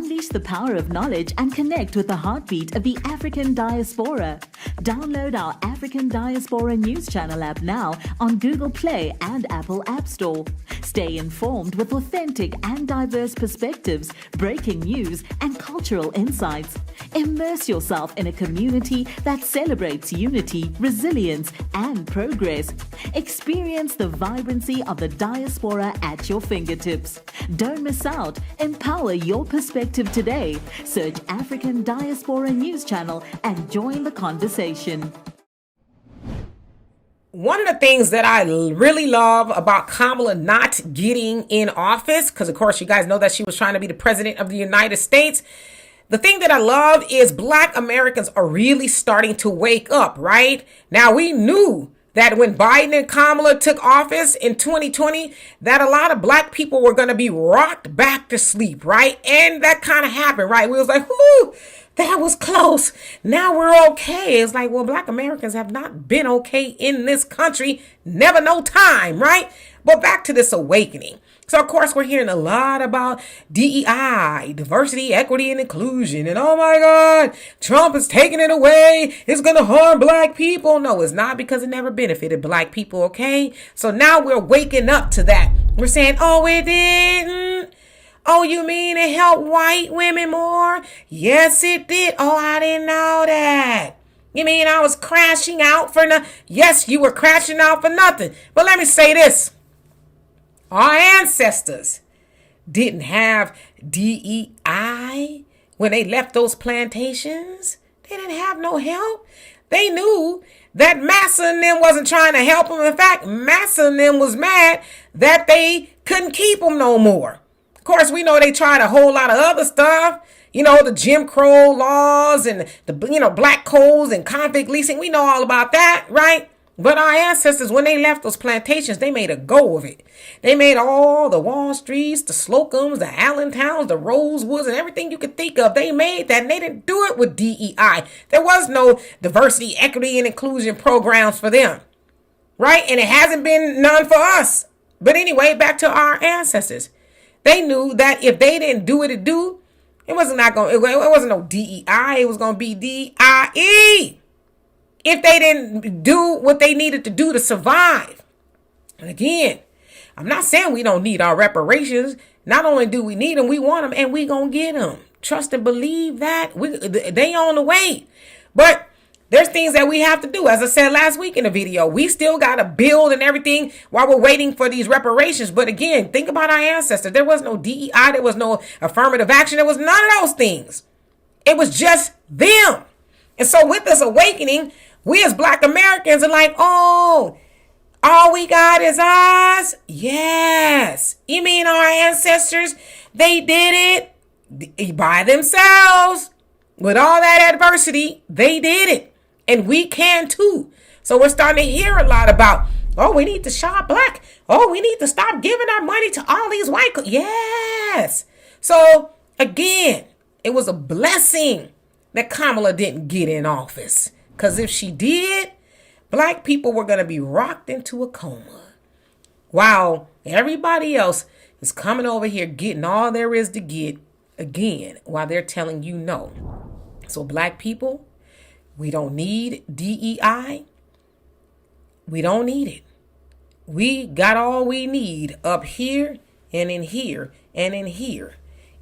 Unleash the power of knowledge and connect with the heartbeat of the African diaspora. Download our African Diaspora News Channel app now on Google Play and Apple App Store. Stay informed with authentic and diverse perspectives, breaking news, and cultural insights. Immerse yourself in a community that celebrates unity, resilience, and progress. Experience the vibrancy of the diaspora at your fingertips. Don't miss out. Empower your perspective today. Search African Diaspora News Channel and join the conversation. One of the things that I really love about Kamala not getting in office, because of course you guys know that she was trying to be the president of the United States. The thing that I love is Black Americans are really starting to wake up, right? Now, we knew that when Biden and Kamala took office in 2020, that a lot of Black people were going to be rocked back to sleep, right? And that kind of happened, right? We was like, whoo, that was close. Now we're okay. It's like, well, Black Americans have not been okay in this country. Never no time, right? But back to this awakening. So, of course, we're hearing a lot about DEI, diversity, equity, and inclusion. And oh my God, Trump is taking it away. It's going to harm Black people. No, it's not, because it never benefited Black people, okay? So now we're waking up to that. We're saying, oh, it didn't. Oh, you mean it helped white women more? Yes, it did. Oh, I didn't know that. You mean I was crashing out for nothing? Yes, you were crashing out for nothing. But let me say this. Our ancestors didn't have DEI when they left those plantations. They didn't have no help. They knew that Massa and them wasn't trying to help them. In fact, Massa and them was mad that they couldn't keep them no more. Of course, we know they tried a whole lot of other stuff. You know, the Jim Crow laws and the, black codes and convict leasing. We know all about that, right? But our ancestors, when they left those plantations, they made a go of it. They made all the Wall Streets, the Slocums, the Allentowns, the Rosewoods, and everything you could think of. They made that, and they didn't do it with DEI. There was no diversity, equity, and inclusion programs for them, right? And it hasn't been none for us. But anyway, back to our ancestors. They knew that if they didn't do what it do, it wasn't no DEI. It was going to be DIE. If they didn't do what they needed to do to survive. And again, I'm not saying we don't need our reparations. Not only do we need them, we want them, and we gonna get them. Trust and believe that. They on the way. But there's things that we have to do. As I said last week in the video, we still got to build and everything while we're waiting for these reparations. But again, think about our ancestors. There was no DEI. There was no affirmative action. There was none of those things. It was just them. And so with this awakening, we as Black Americans are like, oh, all we got is us? Yes. You mean our ancestors, they did it by themselves. With all that adversity, they did it. And we can too. So we're starting to hear a lot about, oh, we need to shop black. Oh, we need to stop giving our money to all these white. Yes. So again, it was a blessing that Kamala didn't get in office. Because if she did, Black people were going to be rocked into a coma. While everybody else is coming over here getting all there is to get again, while they're telling you no. So Black people, we don't need DEI. We don't need it. We got all we need up here and in here and in here.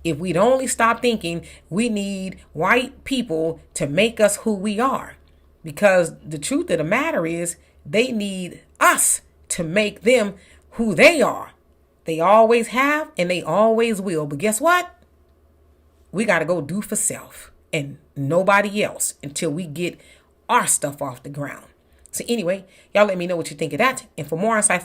If we'd only stop thinking we need white people to make us who we are. Because the truth of the matter is they need us to make them who they are. They always have and they always will. But guess what? We got to go do for self and nobody else until we get our stuff off the ground. So anyway, y'all let me know what you think of that. And for more insight,